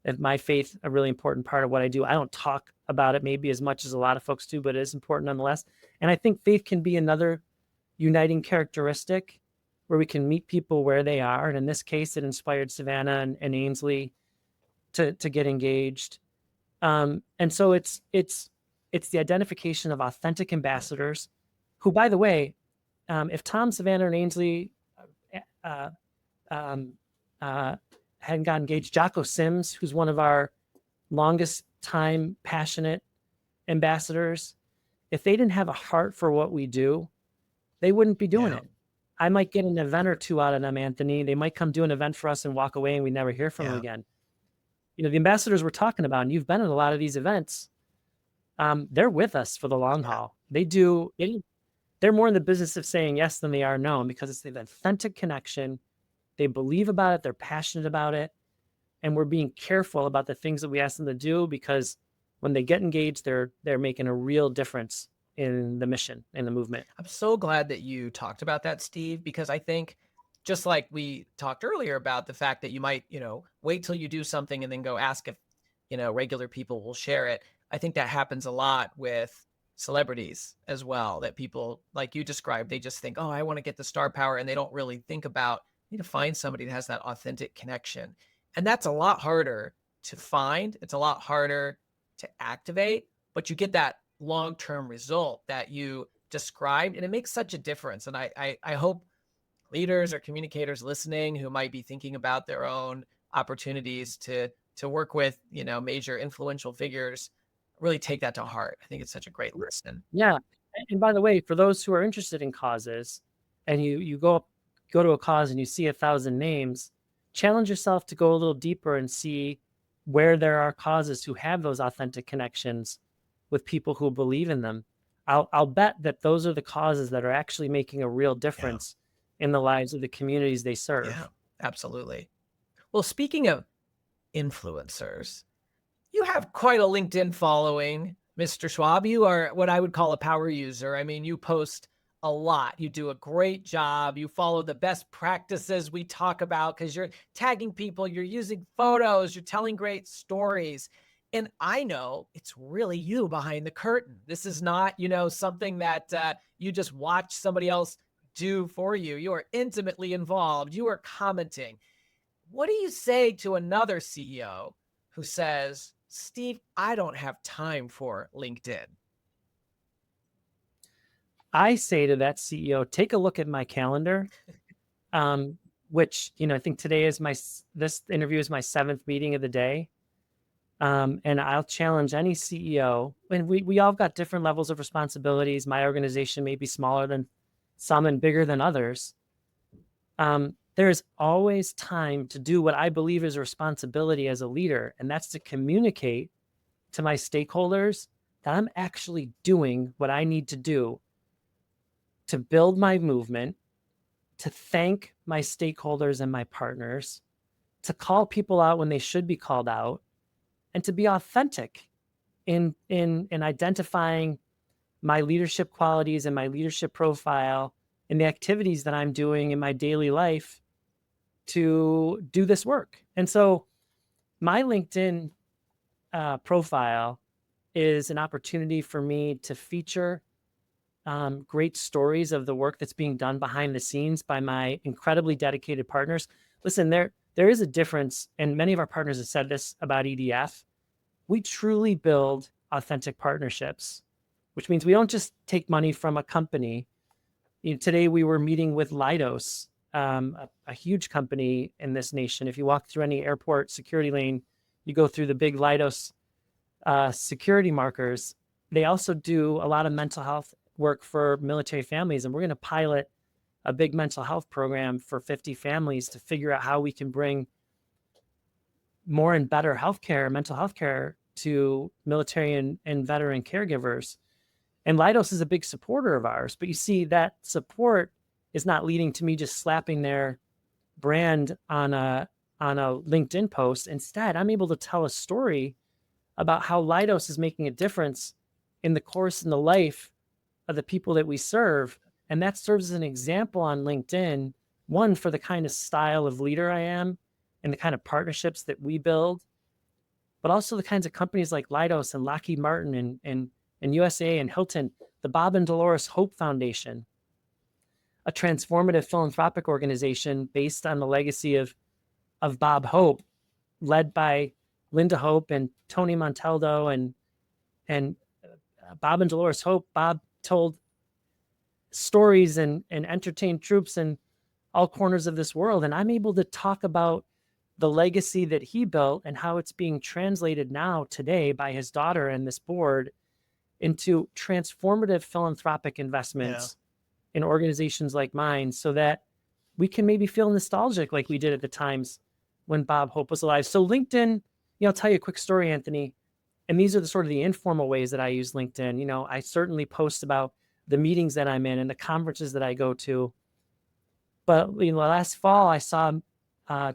and my faith a really important part of what I do. I don't talk about it maybe as much as a lot of folks do, but it is important nonetheless. And I think faith can be another uniting characteristic where we can meet people where they are. And in this case, it inspired Savannah and Ainsley to get engaged. And so it's the identification of authentic ambassadors who, by the way, if Tom, Savannah, and Ainsley hadn't got engaged, Jocko Sims, who's one of our longest time passionate ambassadors, if they didn't have a heart for what we do, they wouldn't be doing it. I might get an event or two out of them, Anthony. They might come do an event for us and walk away and we never hear from them again. The ambassadors we're talking about, and you've been at a lot of these events, they're with us for the long haul. They're more in the business of saying yes than they are no, because it's the authentic connection. They believe about it. They're passionate about it. And we're being careful about the things that we ask them to do, because when they get engaged, they're making a real difference in the mission and the movement.
I'm so glad that you talked about that, Steve, because I think, just like we talked earlier about the fact that you might, wait till you do something and then go ask if, regular people will share it. I think that happens a lot with celebrities as well, that people, like you described, they just think, oh, I want to get the star power. And they don't really think about, you need to find somebody that has that authentic connection. And that's a lot harder to find. It's a lot harder to activate, but you get that long-term result that you described, and it makes such a difference. And I hope leaders or communicators listening who might be thinking about their own opportunities to work with, major influential figures, really take that to heart. I think it's such a great lesson.
Yeah. And by the way, for those who are interested in causes, and you go to a cause and you see 1,000 names, challenge yourself to go a little deeper and see where there are causes who have those authentic connections with people who believe in them. I'll bet that those are the causes that are actually making a real difference in the lives of the communities they serve.
Yeah, absolutely. Well, speaking of influencers, you have quite a LinkedIn following, Mr. Schwab. You are what I would call a power user. I mean, you post a lot. You do a great job. You follow the best practices we talk about, because you're tagging people, you're using photos, you're telling great stories. And I know it's really you behind the curtain. This is not, something that you just watch somebody else do for you. You are intimately involved. You are commenting. What do you say to another CEO who says, Steve, I don't have time for LinkedIn?
I say to that CEO, take a look at my calendar, which, I think today is this interview is my 7th meeting of the day. And I'll challenge any CEO, and we all got different levels of responsibilities. My organization may be smaller than some and bigger than others. There's always time to do what I believe is a responsibility as a leader, and that's to communicate to my stakeholders that I'm actually doing what I need to do to build my movement, to thank my stakeholders and my partners, to call people out when they should be called out, and to be authentic in identifying my leadership qualities and my leadership profile and the activities that I'm doing in my daily life to do this work. And so my LinkedIn profile is an opportunity for me to feature great stories of the work that's being done behind the scenes by my incredibly dedicated partners. Listen, there is a difference, and many of our partners have said this about EDF. we truly build authentic partnerships, which means we don't just take money from a company. Today we were meeting with Leidos, a huge company in this nation. If you walk through any airport security lane, you go through the big Leidos security markers. They also do a lot of mental health work for military families, and we're going to pilot a big mental health program for 50 families to figure out how we can bring more and better healthcare, mental health care to military and veteran caregivers. And Leidos is a big supporter of ours, but you see that support is not leading to me just slapping their brand on a LinkedIn post. Instead, I'm able to tell a story about how Leidos is making a difference in the course and the life of the people that we serve. And that serves as an example on LinkedIn, one, for the kind of style of leader I am and the kind of partnerships that we build, but also the kinds of companies like Leidos and Lockheed Martin and USA and Hilton, the Bob and Dolores Hope Foundation, a transformative philanthropic organization based on the legacy of Bob Hope, led by Linda Hope and Tony Montaldo and Bob and Dolores Hope. Bob told stories and entertained troops in all corners of this world. And I'm able to talk about the legacy that he built and how it's being translated now today by his daughter and this board into transformative philanthropic investments in organizations like mine, so that we can maybe feel nostalgic like we did at the times when Bob Hope was alive. So LinkedIn, I'll tell you a quick story, Anthony. And these are the sort of the informal ways that I use LinkedIn. I certainly post about the meetings that I'm in and the conferences that I go to. But last fall I saw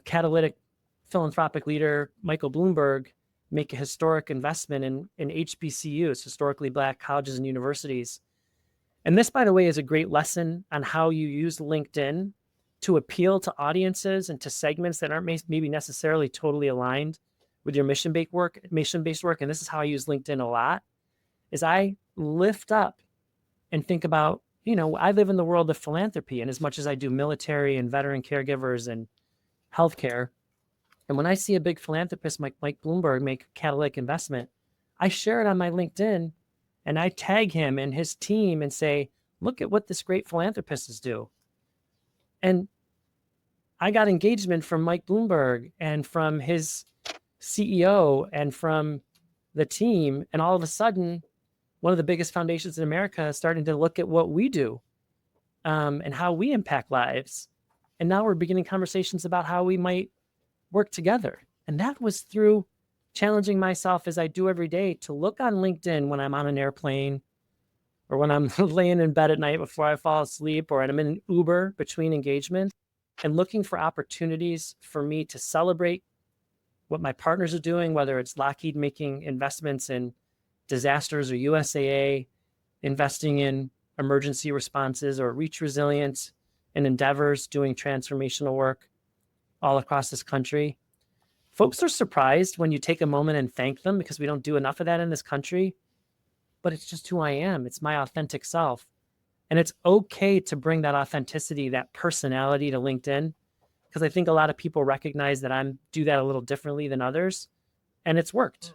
catalytic philanthropic leader Michael Bloomberg make a historic investment in HBCUs, historically Black colleges and universities. And this, by the way, is a great lesson on how you use LinkedIn to appeal to audiences and to segments that aren't maybe necessarily totally aligned with your mission-based work. And this is how I use LinkedIn a lot, is I lift up and think about, I live in the world of philanthropy, and as much as I do military and veteran caregivers and healthcare, and when I see a big philanthropist like Mike Bloomberg make a catalytic investment, I share it on my LinkedIn and I tag him and his team and say, look at what this great philanthropist is doing. And I got engagement from Mike Bloomberg and from his CEO and from the team. And all of a sudden, one of the biggest foundations in America is starting to look at what we do and how we impact lives. And now we're beginning conversations about how we might work together. And that was through challenging myself, as I do every day, to look on LinkedIn when I'm on an airplane or when I'm laying in bed at night before I fall asleep, or I'm in an Uber between engagements, and looking for opportunities for me to celebrate what my partners are doing, whether it's Lockheed making investments in disasters, or USAA investing in emergency responses, or Reach Resilience and Endeavors doing transformational work all across this country. Folks are surprised when you take a moment and thank them, because we don't do enough of that in this country. But it's just who I am. It's my authentic self. And it's okay to bring that authenticity, that personality to LinkedIn, because I think a lot of people recognize that I do that a little differently than others. And it's worked.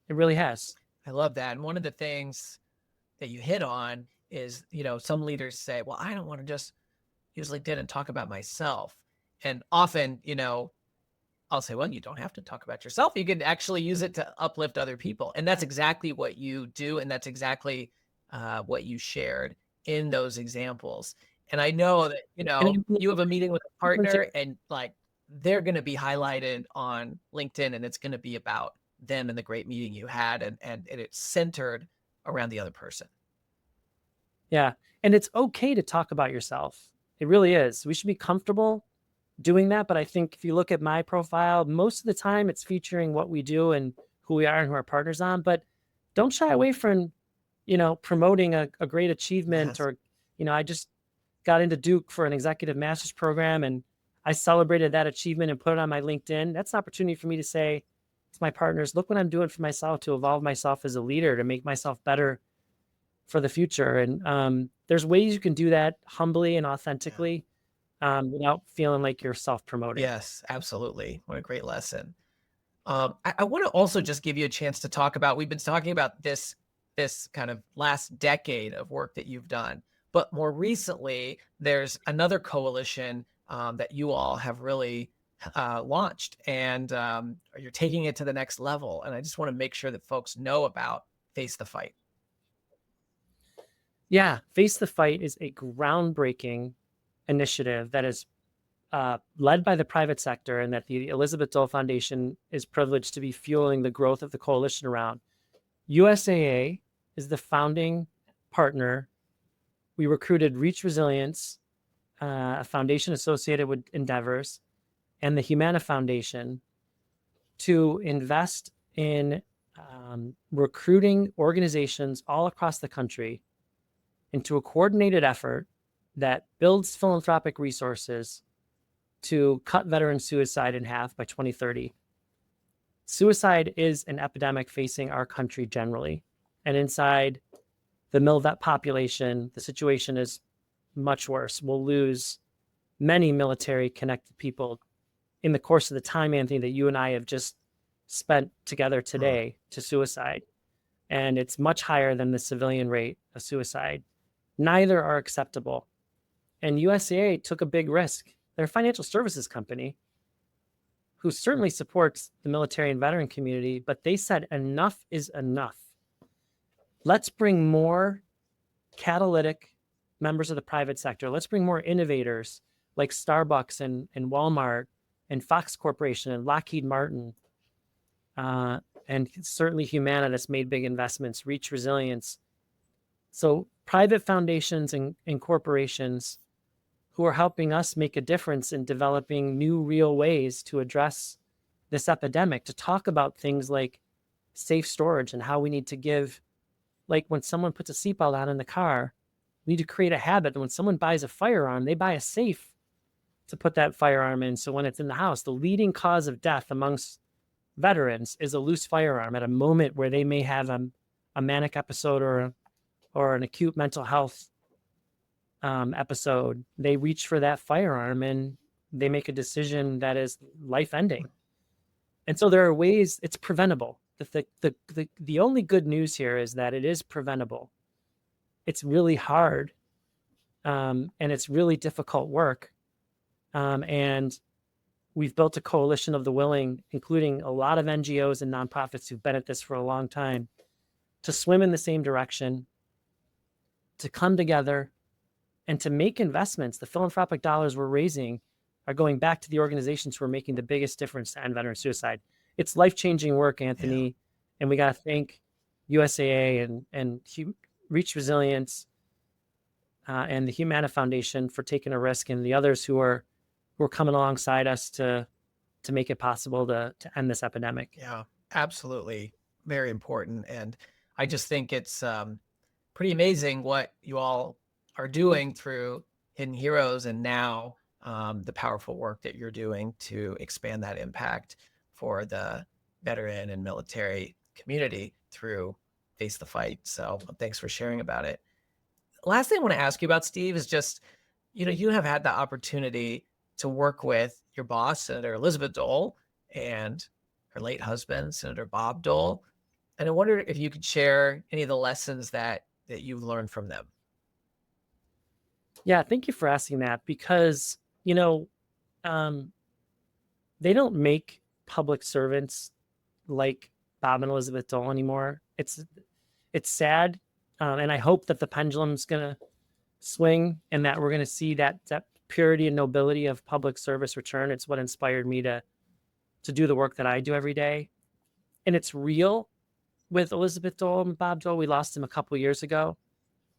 It really has.
I love that. And one of the things that you hit on is, some leaders say, well, I don't want to just use LinkedIn and talk about myself. And often, I'll say, well, you don't have to talk about yourself. You can actually use it to uplift other people. And that's exactly what you do. And that's exactly what you shared in those examples. And I know that, you have a meeting with a partner and they're going to be highlighted on LinkedIn, and it's going to be about them and the great meeting you had. And it's centered around the other person.
Yeah. And it's okay to talk about yourself. It really is. We should be comfortable doing that. But I think if you look at my profile, most of the time it's featuring what we do and who we are and who our partners on. But don't shy away from, promoting a great achievement. Yes. Or, I just got into Duke for an executive master's program, and I celebrated that achievement and put it on my LinkedIn. That's an opportunity for me to say to my partners, look what I'm doing for myself to evolve myself as a leader, to make myself better for the future. And there's ways you can do that humbly and authentically. Without feeling like you're self-promoting.
Yes, absolutely. What a great lesson. I want to also just give you a chance to talk about, we've been talking about this kind of last decade of work that you've done, but more recently, there's another coalition that you all have really launched, and you're taking it to the next level. And I just want to make sure that folks know about Face the Fight.
Yeah, Face the Fight is a groundbreaking initiative that is led by the private sector, and that the Elizabeth Dole Foundation is privileged to be fueling the growth of the coalition around. USAA is the founding partner. We recruited Reach Resilience, a foundation associated with Endeavors, and the Humana Foundation to invest in recruiting organizations all across the country into a coordinated effort that builds philanthropic resources to cut veteran suicide in half by 2030. Suicide is an epidemic facing our country generally. And inside the MilVet population, the situation is much worse. We'll lose many military connected people in the course of the time, Anthony, that you and I have just spent together today to suicide. And it's much higher than the civilian rate of suicide. Neither are acceptable. And USAA took a big risk. They're a financial services company who certainly supports the military and veteran community, but they said enough is enough. Let's bring more catalytic members of the private sector. Let's bring more innovators like Starbucks and Walmart and Fox Corporation and Lockheed Martin, and certainly Humana that's made big investments, Reach Resilience. So private foundations and corporations who are helping us make a difference in developing new real ways to address this epidemic, to talk about things like safe storage and how we need to give, like when someone puts a seatbelt on in the car, we need to create a habit that when someone buys a firearm, they buy a safe to put that firearm in. So when it's in the house, the leading cause of death amongst veterans is a loose firearm at a moment where they may have a manic episode or an acute mental health episode. They reach for that firearm and they make a decision that is life ending. And so there are ways it's preventable. The only good news here is that it is preventable. It's really hard, and it's really difficult work. And we've built a coalition of the willing, including a lot of NGOs and nonprofits who've been at this for a long time, to swim in the same direction, to come together, and to make investments. The philanthropic dollars we're raising are going back to the organizations who are making the biggest difference to end veteran suicide. It's life-changing work, Anthony, yeah. And we got to thank USAA and Reach Resilience and the Humana Foundation for taking a risk, and the others who are coming alongside us to make it possible to end this epidemic.
Yeah, absolutely. Very important. And I just think it's pretty amazing what you all are doing through Hidden Heroes, and now the powerful work that you're doing to expand that impact for the veteran and military community through Face the Fight. So thanks for sharing about it. Last thing I want to ask you about, Steve, is just, you have had the opportunity to work with your boss, Senator Elizabeth Dole, and her late husband, Senator Bob Dole. And I wonder if you could share any of the lessons that you've learned from them.
Yeah, thank you for asking that, because, they don't make public servants like Bob and Elizabeth Dole anymore. It's sad. And I hope that the pendulum's going to swing and that we're going to see that purity and nobility of public service return. It's what inspired me to do the work that I do every day. And it's real with Elizabeth Dole and Bob Dole. We lost him a couple years ago.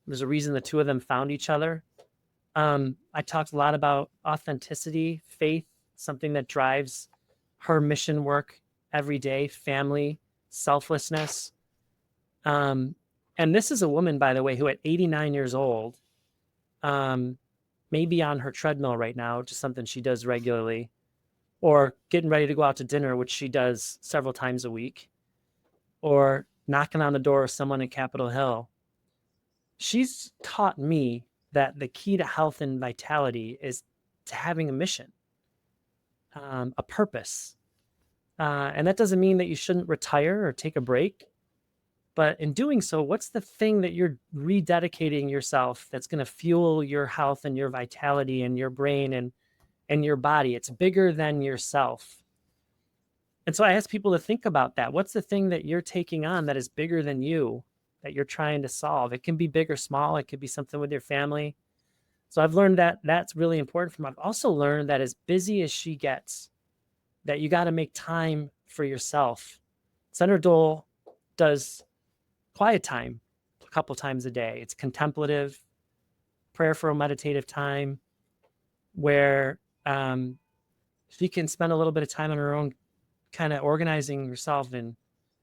There's a reason the two of them found each other. I talked a lot about authenticity, faith, something that drives her mission work every day, family, selflessness. And this is a woman, by the way, who at 89 years old, may be on her treadmill right now, which is something she does regularly, or getting ready to go out to dinner, which she does several times a week, or knocking on the door of someone in Capitol Hill. She's taught me that the key to health and vitality is to having a mission, a purpose. And that doesn't mean that you shouldn't retire or take a break. But in doing so, what's the thing that you're rededicating yourself that's going to fuel your health and your vitality and your brain and your body? It's bigger than yourself. And so I ask people to think about that. What's the thing that you're taking on that is bigger than you, that you're trying to solve? It can be big or small. It could be something with your family. So I've learned that that's really important for me. I've also learned that as busy as she gets, that you got to make time for yourself. Senator Dole does quiet time a couple times a day. It's contemplative, prayerful, meditative time where she can spend a little bit of time on her own, kind of organizing herself and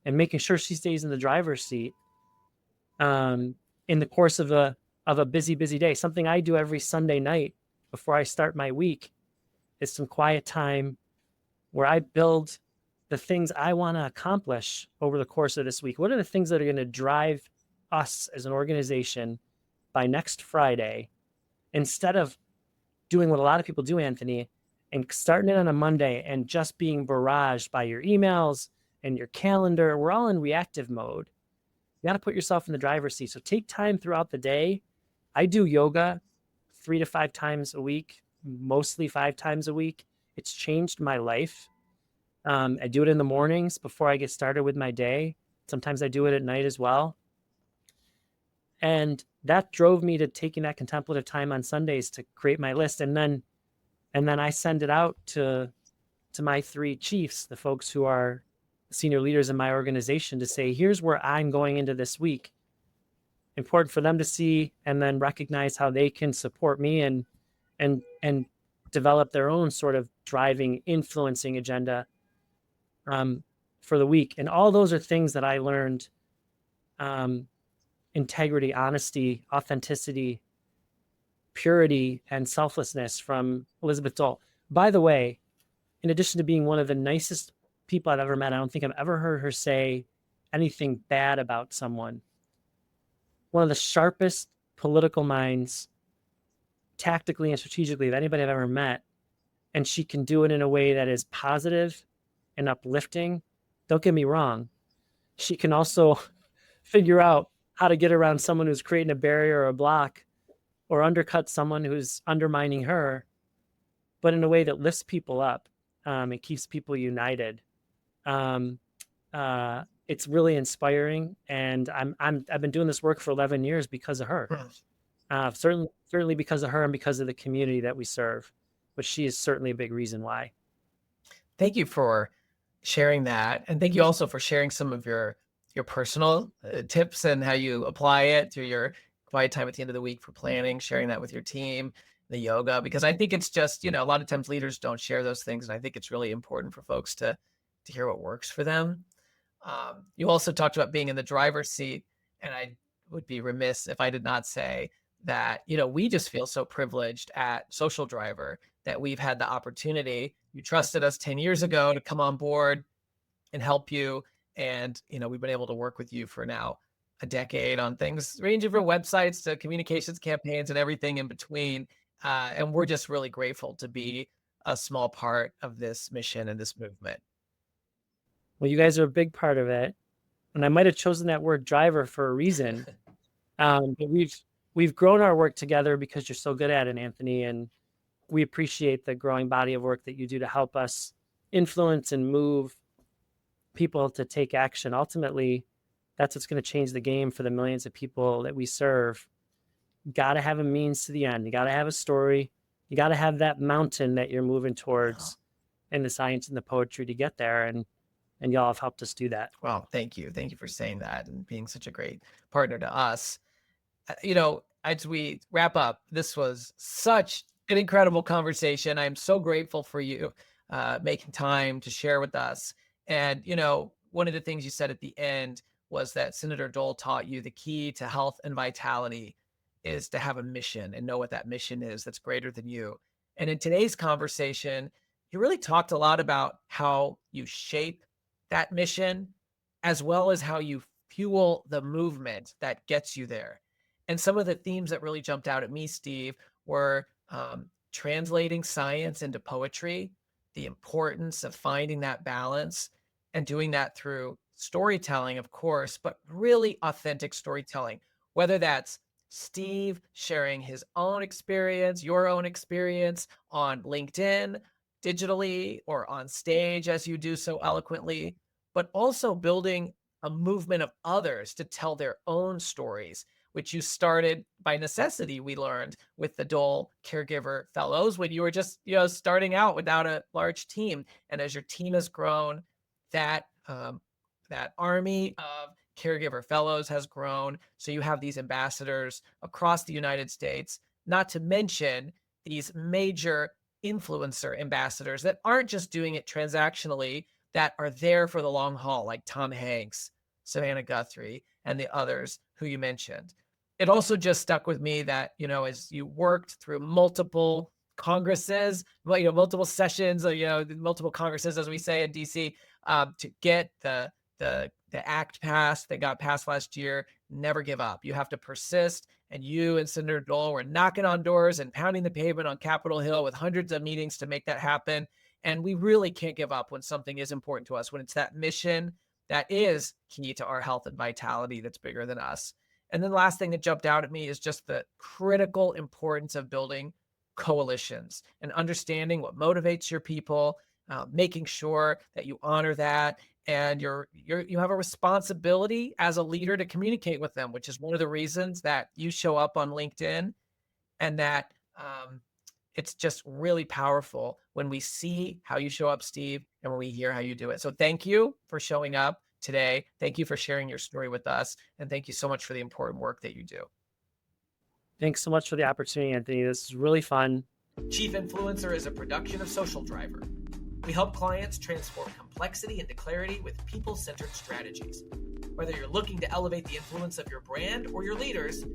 making sure she stays in the driver's seat in the course of a busy day. Something I do every Sunday night before I start my week is some quiet time where I build the things I want to accomplish over the course of this week. What are the things that are going to drive us as an organization by next Friday, instead of doing what a lot of people do, Anthony, and starting it on a Monday and just being barraged by your emails and your calendar? We're all in reactive mode. You got to put yourself in the driver's seat. So take time throughout the day. I do yoga 3 to 5 times a week, mostly 5 times a week. It's changed my life. I do it in the mornings before I get started with my day. Sometimes I do it at night as well. And that drove me to taking that contemplative time on Sundays to create my list. And then I send it out to my 3 chiefs, the folks who are senior leaders in my organization, to say, here's where I'm going into this week. Important for them to see and then recognize how they can support me and develop their own sort of driving, influencing agenda for the week. And all those are things that I learned: integrity, honesty, authenticity, purity, and selflessness from Elizabeth Dole. By the way, in addition to being one of the nicest people I've ever met, I don't think I've ever heard her say anything bad about someone. One of the sharpest political minds, tactically and strategically, of anybody I've ever met. And she can do it in a way that is positive and uplifting. Don't get me wrong. She can also figure out how to get around someone who's creating a barrier or a block, or undercut someone who's undermining her, but in a way that lifts people up. It keeps people united. It's really inspiring, and I've been doing this work for 11 years because of her. Certainly because of her and because of the community that we serve, but she is certainly a big reason why.
Thank you for sharing that, and thank you also for sharing some of your personal tips and how you apply it to your quiet time at the end of the week for planning, sharing that with your team, the yoga, because I think it's just, a lot of times leaders don't share those things, and I think it's really important for folks to hear what works for them. You also talked about being in the driver's seat, and I would be remiss if I did not say that, we just feel so privileged at Social Driver that we've had the opportunity. You trusted us 10 years ago to come on board and help you. And, we've been able to work with you for now a decade on things ranging from websites to communications campaigns and everything in between. And we're just really grateful to be a small part of this mission and this movement.
Well, you guys are a big part of it, and I might have chosen that word driver for a reason. But we've grown our work together because you're so good at it, Anthony, and we appreciate the growing body of work that you do to help us influence and move people to take action. Ultimately, that's what's going to change the game for the millions of people that we serve. You got to have a means to the end. You got to have a story. You got to have that mountain that you're moving towards, and the science and the poetry to get there. And y'all have helped us do that.
Well, thank you. Thank you for saying that and being such a great partner to us. As we wrap up, this was such an incredible conversation. I'm so grateful for you making time to share with us. And, one of the things you said at the end was that Senator Dole taught you the key to health and vitality is to have a mission and know what that mission is that's greater than you. And in today's conversation, you really talked a lot about how you shape that mission, as well as how you fuel the movement that gets you there. And some of the themes that really jumped out at me, Steve, were translating science into poetry, the importance of finding that balance and doing that through storytelling, of course, but really authentic storytelling, whether that's Steve sharing his own experience, your own experience on LinkedIn, digitally, or on stage as you do so eloquently, but also building a movement of others to tell their own stories, which you started by necessity, we learned, with the Dole Caregiver Fellows when you were just, starting out without a large team. And as your team has grown, that that army of caregiver fellows has grown. So you have these ambassadors across the United States, not to mention these major influencer ambassadors that aren't just doing it transactionally, that are there for the long haul, like Tom Hanks, Savannah Guthrie, and the others who you mentioned. It also just stuck with me that, as you worked through multiple congresses, multiple sessions, multiple congresses, as we say in DC, to get the act passed that got passed last year. Never give up. You have to persist. And you and Senator Dole were knocking on doors and pounding the pavement on Capitol Hill with hundreds of meetings to make that happen. And we really can't give up when something is important to us, when it's that mission that is key to our health and vitality that's bigger than us. And then the last thing that jumped out at me is just the critical importance of building coalitions and understanding what motivates your people, making sure that you honor that. And you have a responsibility as a leader to communicate with them, which is one of the reasons that you show up on LinkedIn, and that it's just really powerful when we see how you show up, Steve, and when we hear how you do it. So thank you for showing up today. Thank you for sharing your story with us. And thank you so much for the important work that you do.
Thanks so much for the opportunity, Anthony. This is really fun.
Chief Influencer is a production of Social Driver. We help clients transform complexity into clarity with people-centered strategies. Whether you're looking to elevate the influence of your brand or your leaders,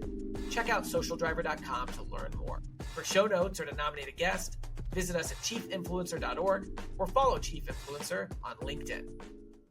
check out socialdriver.com to learn more. For show notes or to nominate a guest, visit us at chiefinfluencer.org or follow Chief Influencer on LinkedIn.